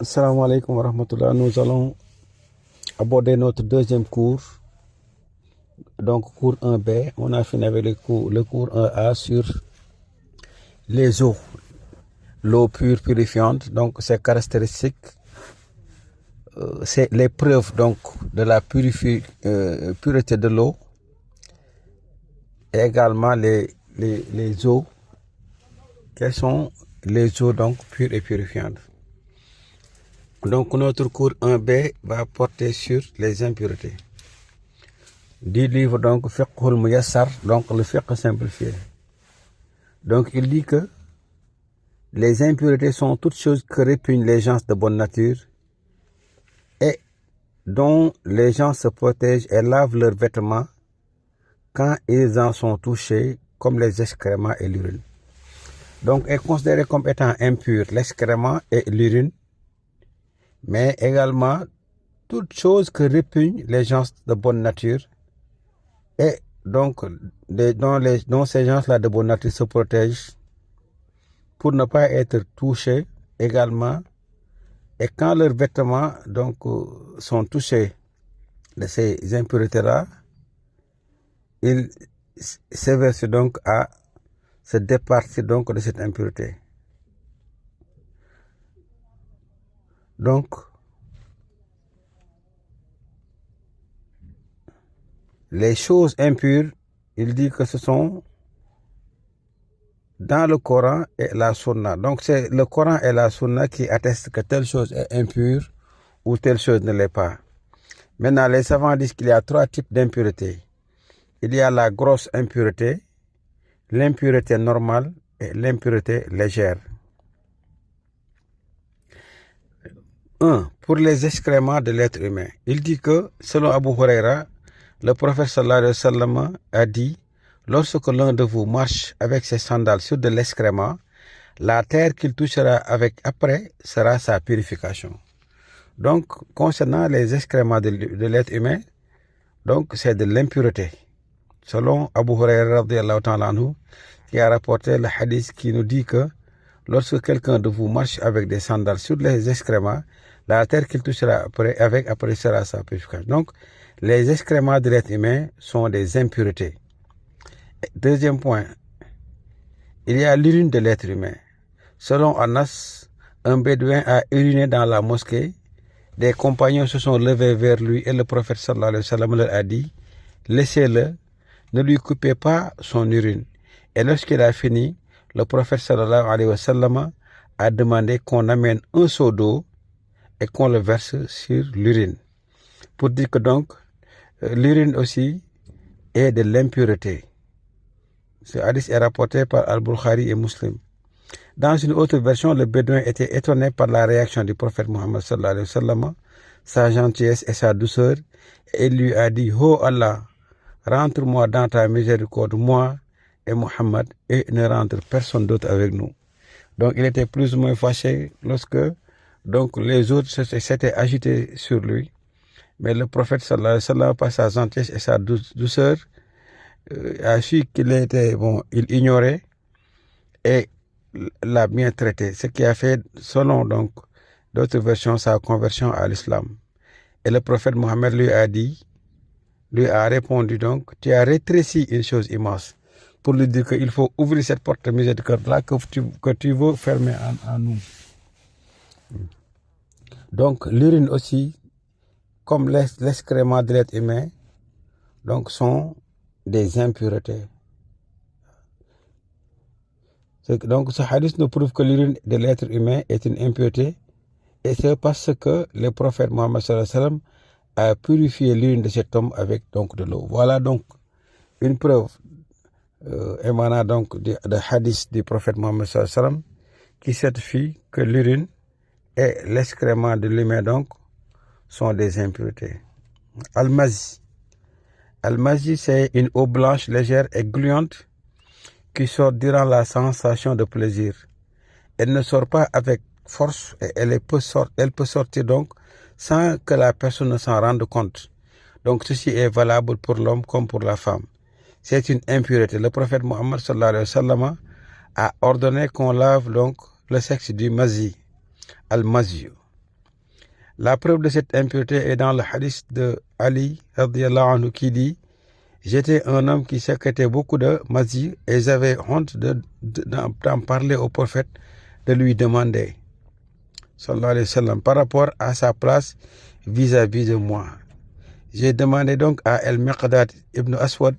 Assalamu alaikum wa rahmatullah. Nous allons aborder notre deuxième cours. Donc, cours 1B. On a fini avec le cours 1A sur les eaux. L'eau pure, purifiante. Donc, ses caractéristiques. C'est les preuves donc, de la pureté de l'eau. Et également les eaux. Quelles sont les eaux donc pures et purifiantes? Donc, notre cours 1B va porter sur les impuretés. Du livre, donc, Fiqhul Muyassar, donc le fiqh simplifié. Donc, il dit que les impuretés sont toutes choses que répugnent les gens de bonne nature et dont les gens se protègent et lavent leurs vêtements quand ils en sont touchés, comme les excréments et l'urine. Donc, est considéré comme étant impur l'excrément et l'urine, mais également toutes choses que répugnent les gens de bonne nature et donc dont ces gens-là de bonne nature se protègent pour ne pas être touchés également. Et quand leurs vêtements donc sont touchés de ces impuretés-là, ils s'éversent donc à se départir donc de cette impureté. Donc, les choses impures, il dit que ce sont dans le Coran et la Sunna. Donc, c'est le Coran et la Sunna qui attestent que telle chose est impure ou telle chose ne l'est pas. Maintenant, les savants disent qu'il y a trois types d'impuretés. Il y a la grosse impureté, l'impureté normale et l'impureté légère. 1. Pour les excréments de l'être humain. Il dit que, selon Abu Huraira, le prophète sallallahu alayhi wa sallam a dit: lorsque l'un de vous marche avec ses sandales sur de l'excrément, la terre qu'il touchera avec après sera sa purification. Donc, concernant les excréments de l'être humain, donc c'est de l'impureté. Selon Abu Huraira radiyallahu ta'ala anhu, qui a rapporté le hadith qui nous dit que lorsque quelqu'un de vous marche avec des sandales sur les excréments, la terre qu'il touchera après sera sa purification. Donc, les excréments de l'être humain sont des impuretés. Deuxième point, il y a l'urine de l'être humain. Selon Anas, un bédouin a uriné dans la mosquée. Des compagnons se sont levés vers lui et le prophète sallallahu alayhi wa sallam leur a dit: laissez-le, ne lui coupez pas son urine. Et lorsqu'il a fini, le prophète sallallahu alayhi wa sallam a demandé qu'on amène un seau d'eau et qu'on le verse sur l'urine. Pour dire que donc, l'urine aussi est de l'impureté. Ce hadith est rapporté par Al-Bukhari et Muslim. Dans une autre version, le bédouin était étonné par la réaction du prophète Mohammed sallallahu alayhi wa sallam, sa gentillesse et sa douceur, et il lui a dit: oh Allah, rentre-moi dans ta miséricorde, moi et Mohammed, et ne rentre personne d'autre avec nous. Donc il était plus ou moins fâché lorsque donc les autres s'étaient agités sur lui. Mais le prophète sallallahu alayhi wa sallam, par sa gentillesse et sa douceur, a su qu'il était il ignorait et l'a bien traité, ce qui a fait, selon donc d'autres versions, sa conversion à l'islam. Et le prophète Mohammed lui a répondu donc: tu as rétréci une chose immense, pour lui dire qu'il faut ouvrir cette porte de miséricorde-là que tu veux fermer en nous. Donc l'urine aussi, comme l'excrément de l'être humain, donc sont des impuretés. Donc ce hadith nous prouve que l'urine de l'être humain est une impureté, et c'est parce que le prophète Mohammed sallallahu alayhi wa sallam a purifié l'urine de cet homme avec donc de l'eau. Voilà donc une preuve émanant donc de hadith du prophète Mohammed sallallahu alayhi wa sallam qui certifie que l'urine et l'excrément de l'humain donc sont des impuretés. Al-Mazi. Al-Mazi, c'est une eau blanche, légère et gluante qui sort durant la sensation de plaisir. Elle ne sort pas avec force et elle peut sortir donc sans que la personne ne s'en rende compte. Donc ceci est valable pour l'homme comme pour la femme. C'est une impureté. Le prophète Mohammed sallallahu alayhi wa sallam a ordonné qu'on lave donc le sexe du mazi, al-mazi. La preuve de cette impureté est dans le hadith de Ali radiyallahu anhu qui dit: j'étais un homme qui sécrétait beaucoup de mazi et j'avais honte d'en parler au prophète, de lui demander, sallallahu alayhi wa sallam, par rapport à sa place vis-à-vis de moi. J'ai demandé donc à El-Miqdad ibn Aswad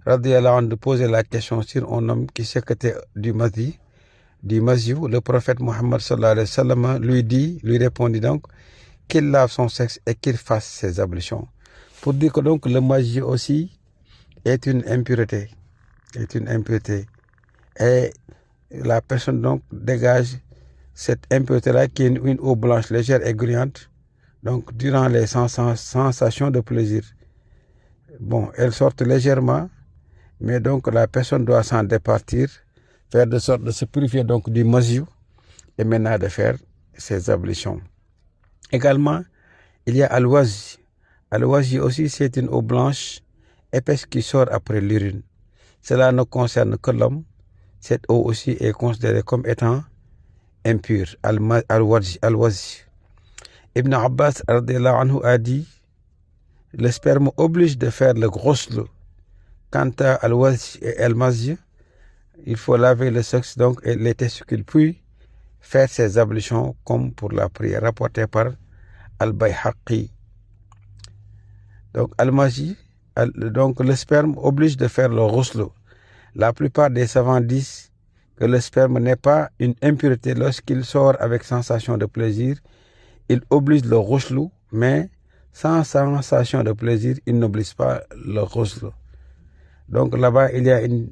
radiyallahu anhu de poser la question sur un homme qui sécrétait du mazi. Le prophète Mohammed sallallahu alayhi wa sallam lui répondit donc qu'il lave son sexe et qu'il fasse ses ablutions. Pour dire que donc le mazi aussi est une impureté. Et la personne donc dégage cette impureté-là qui est une eau blanche légère et gluante, donc durant les sensations de plaisir. Bon, elles sortent légèrement, mais donc la personne doit s'en départir, faire de sorte de se purifier donc du mazi et maintenant de faire ses ablutions. Également, il y a al-wazi. Al-wazi aussi, c'est une eau blanche épaisse qui sort après l'urine. Cela ne concerne que l'homme. Cette eau aussi est considérée comme étant impure. Al-wazi. Ibn Abbas radiyallahu anhu a dit: le sperme oblige de faire le ghusl. Quant à al-wazi et al-mazi, il faut laver le sexe donc et les testicules, puis faire ses ablutions comme pour la prière, rapporté par Al-Bayhaqi. Donc al-mazi, donc le sperme oblige de faire le ghusl. La plupart des savants disent que le sperme n'est pas une impureté lorsqu'il sort avec sensation de plaisir. Il oblige le ghusl, mais sans sensation de plaisir, il n'oblige pas le ghusl. Donc là-bas, il y a une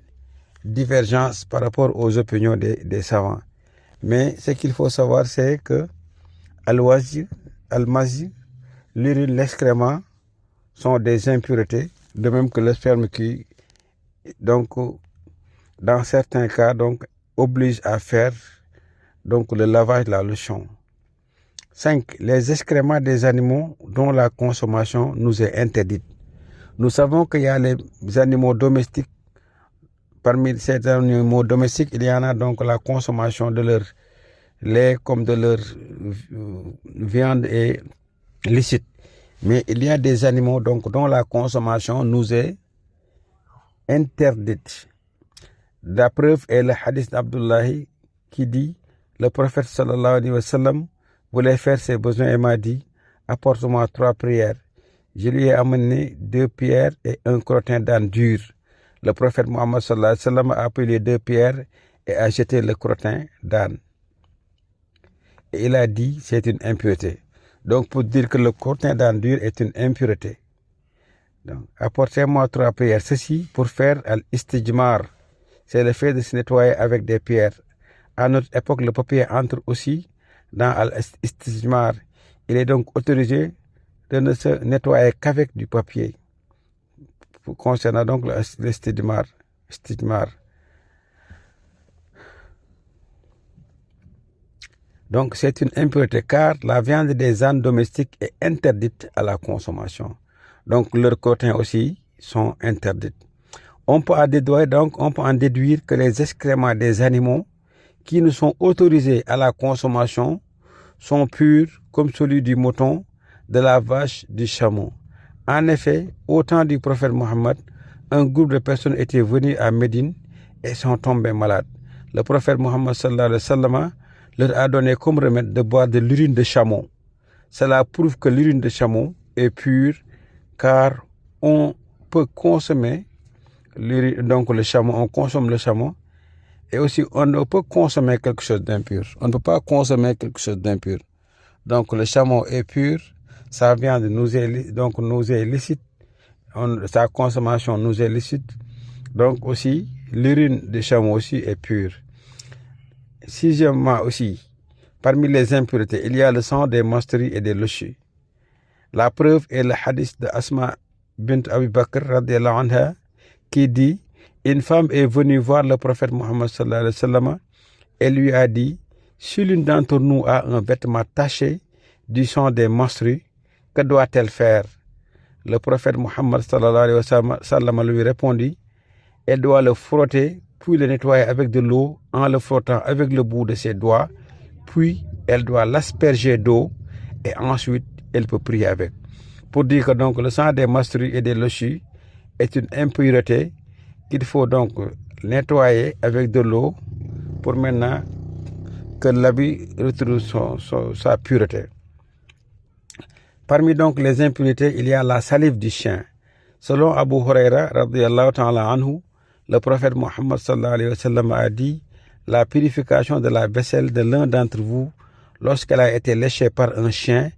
divergence par rapport aux opinions des savants. Mais ce qu'il faut savoir, c'est que al-wazi, al-mazi, l'urine, l'excrément sont des impuretés, de même que le sperme qui, donc, dans certains cas, donc, oblige à faire donc, le lavage de la lotion. 5. Les excréments des animaux dont la consommation nous est interdite. Nous savons qu'il y a les animaux domestiques. Parmi ces animaux domestiques, il y en a donc la consommation de leur lait comme de leur viande est licite. Mais il y a des animaux donc dont la consommation nous est interdite. La preuve est le hadith d'Abdullahi qui dit: le prophète sallallahu alayhi wa sallam voulait faire ses besoins et m'a dit: apporte-moi 3 prières. Je lui ai amené 2 pierres et un crottin d'âne dur. Le prophète Mohammed sallallahu alayhi wa sallam a pris les 2 pierres et a jeté le crottin d'âne. Et il a dit: c'est une impureté. Donc pour dire que le crottin d'âne dur est une impureté. Donc apportez-moi 3 prières. Ceci pour faire al-istijmar. C'est le fait de se nettoyer avec des pierres. À notre époque, le papier entre aussi dans al-istijmar. Il est donc autorisé de ne se nettoyer qu'avec du papier. Concernant donc l'istijmar. Donc c'est une impureté car la viande des ânes domestiques est interdite à la consommation. Donc leurs crottins aussi sont interdits. On peut en déduire que les excréments des animaux qui ne sont autorisés à la consommation sont purs comme celui du mouton, de la vache, du chameau. En effet, au temps du prophète Mohammed, un groupe de personnes était venu à Médine et sont tombés malades. Le prophète Mohammed sallallahu alayhi wa sallam leur a donné comme remède de boire de l'urine de chameau. Cela prouve que l'urine de chameau est pure car on peut consommer l'urine, donc le chameau, on consomme le chameau et aussi on ne peut consommer quelque chose d'impur. On ne peut pas consommer quelque chose d'impur. Donc le chameau est pur, sa viande nous est licite, sa consommation nous est licite. Donc aussi, l'urine de chameau aussi est pure. Sixièmement aussi, parmi les impuretés, il y a le sang des menstrues et des lochis. La preuve est le hadith de Asma bint Abi Bakr radiyallahu anha qui dit: une femme est venue voir le prophète Mohammed sallallahu alayhi wa sallam et lui a dit: si l'une d'entre nous a un vêtement taché du sang des menstrues, que doit-elle faire? Le prophète Mohammed sallallahu alayhi wa sallam lui répondit: elle doit le frotter, puis le nettoyer avec de l'eau en le frottant avec le bout de ses doigts, puis elle doit l'asperger d'eau et ensuite elle peut prier avec. Pour dire que donc le sang des menstrues et des lochis est une impureté qu'il faut donc nettoyer avec de l'eau pour maintenant que l'habit retrouve sa pureté. Parmi donc les impuretés, il y a la salive du chien. Selon Abu Huraira, radiyallahu ta'ala anhu, le prophète Mohammed sallallahu alayhi wa sallam a dit: la purification de la vaisselle de l'un d'entre vous lorsqu'elle a été léchée par un chien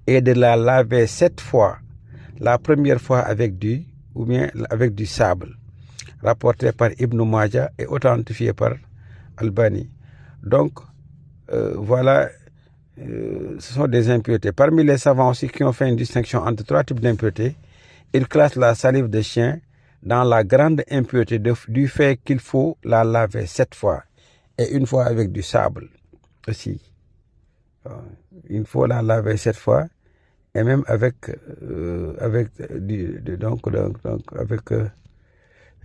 est de la laver 7 fois, la première fois avec du sable, rapporté par Ibn Majah et authentifié par Albani. Donc, voilà, ce sont des impuretés. Parmi les savants aussi qui ont fait une distinction entre 3 types d'impuretés, ils classent la salive de chien dans la grande impureté du fait qu'il faut la laver 7 fois et une fois avec du sable aussi. Il faut la laver 7 fois et même avec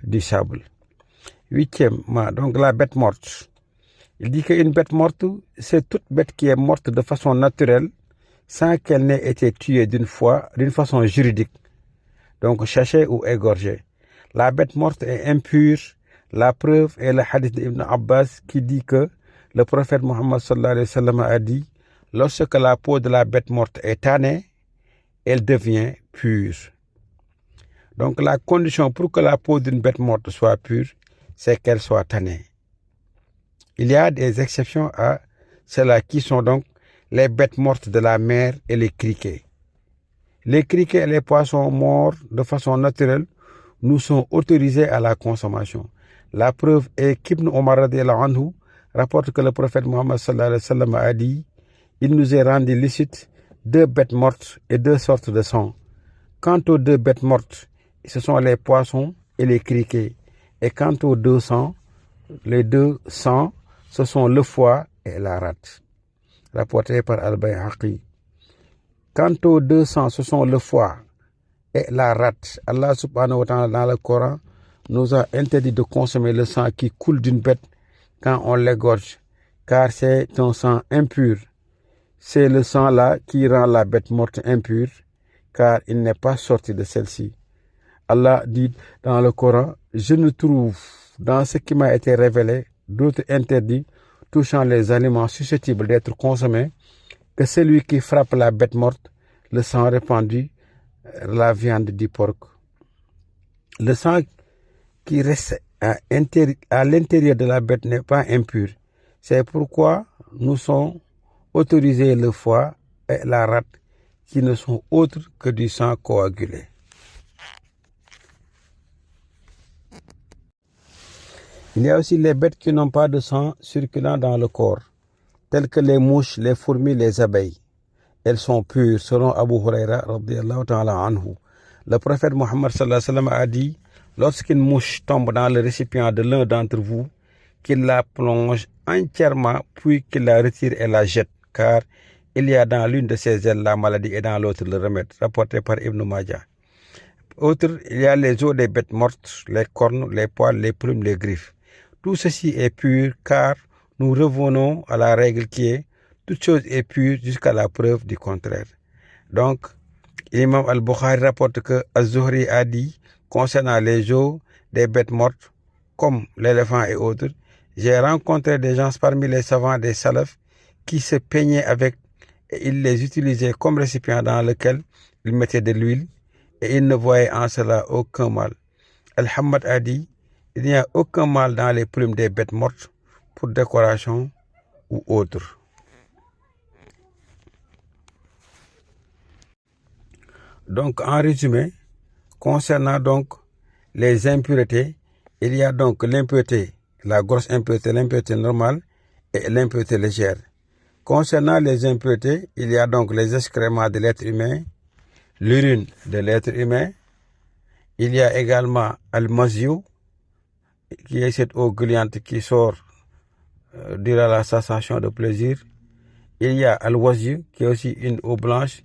du sable. 8e, donc la bête morte. Il dit qu'une bête morte, c'est toute bête qui est morte de façon naturelle sans qu'elle n'ait été tuée d'une façon juridique, donc chachée ou égorgée. La bête morte est impure. La preuve est le hadith d'Ibn Abbas qui dit que le prophète Mohammed sallallahu alayhi wa sallam a dit: lorsque la peau de la bête morte est tannée, elle devient pure. Donc la condition pour que la peau d'une bête morte soit pure, c'est qu'elle soit tannée. Il y a des exceptions à cela qui sont donc les bêtes mortes de la mer et les criquets. Les criquets et les poissons morts de façon naturelle nous sont autorisés à la consommation. La preuve est qu'Ibn Omar radiyallahu anhu rapporte que le prophète Mohammed sallallahu alayhi wa sallam a dit: il nous est rendu licite 2 bêtes mortes et 2 sortes de sang. Quant aux 2 bêtes mortes, ce sont les poissons et les criquets. Et quant aux 2 sangs, les 2 sangs, ce sont le foie et la rate. Rapporté par Al-Bayhaqi. Quant aux 2 sangs, ce sont le foie et la rate. Allah subhanahu wa ta'ala dans le Coran nous a interdit de consommer le sang qui coule d'une bête quand on l'égorge, car c'est un sang impur. C'est le sang-là qui rend la bête morte impure, car il n'est pas sorti de celle-ci. Allah dit dans le Coran: je ne trouve dans ce qui m'a été révélé d'autres interdits touchant les aliments susceptibles d'être consommés que celui qui frappe la bête morte, le sang répandu, la viande du porc. Le sang qui reste à l'intérieur de la bête n'est pas impur. C'est pourquoi nous sommes autorisés le foie et la rate qui ne sont autres que du sang coagulé. Il y a aussi les bêtes qui n'ont pas de sang circulant dans le corps, telles que les mouches, les fourmis, les abeilles. Elles sont pures, selon Abu Huraira radiyallahu ta'ala anhu. Le prophète Mohammed sallallahu alayhi wa sallam a dit: lorsqu'une mouche tombe dans le récipient de l'un d'entre vous, qu'il la plonge entièrement, puis qu'il la retire et la jette, car il y a dans l'une de ses ailes la maladie et dans l'autre le remède, rapporté par Ibn Majah. Autre, il y a les os des bêtes mortes, les cornes, les poils, les plumes, les griffes. Tout ceci est pur, car nous revenons à la règle qui est: toute chose est pure jusqu'à la preuve du contraire. Donc, l'imam Al-Bukhari rapporte que Az-Zuhri a dit concernant les os des bêtes mortes, comme l'éléphant et autres: j'ai rencontré des gens parmi les savants des salafs qui se peignaient avec et ils les utilisaient comme récipient dans lequel ils mettaient de l'huile et ils ne voyaient en cela aucun mal. Al-Hammad a dit: il n'y a aucun mal dans les plumes des bêtes mortes pour décoration ou autre. Donc, en résumé, concernant donc les impuretés, il y a donc l'impureté, la grosse impureté, l'impureté normale et l'impureté légère. Concernant les impuretés, il y a donc les excréments de l'être humain, l'urine de l'être humain. Il y a également al-mazyu, qui est cette eau gluante qui sort durant la sensation de plaisir. Il y a al-wazyu, qui est aussi une eau blanche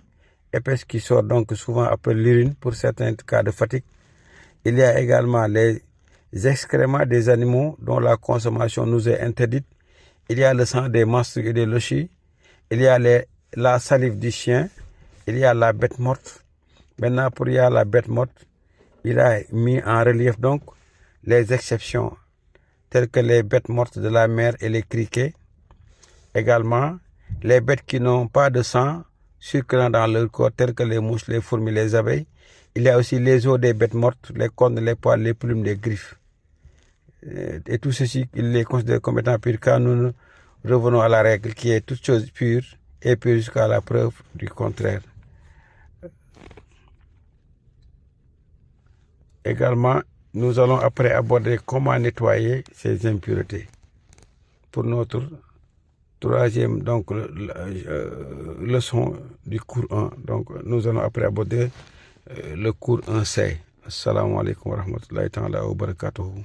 épaisse qui sort donc souvent après l'urine pour certains cas de fatigue. Il y a également les excréments des animaux dont la consommation nous est interdite. Il y a le sang des menstrues et des lochis. Il y a les la salive du chien, il y a la bête morte. Maintenant, pour il y a la bête morte, il a mis en relief donc les exceptions telles que les bêtes mortes de la mer et les criquets. Également, les bêtes qui n'ont pas de sang circulant dans leur corps, telles que les mouches, les fourmis, les abeilles. Il y a aussi les os des bêtes mortes, les cornes, les poils, les plumes, les griffes. Et tout ceci, il les considère comme étant purs, car nous revenons à la règle qui est toute chose pure et pure jusqu'à la preuve du contraire. Également, nous allons après aborder comment nettoyer ces impuretés. Pour notre troisième donc, leçon du cours 1. Donc, nous allons après aborder le cours 1C. Assalamu alaikum wa rahmatullahi ta'ala wa barakatuhu.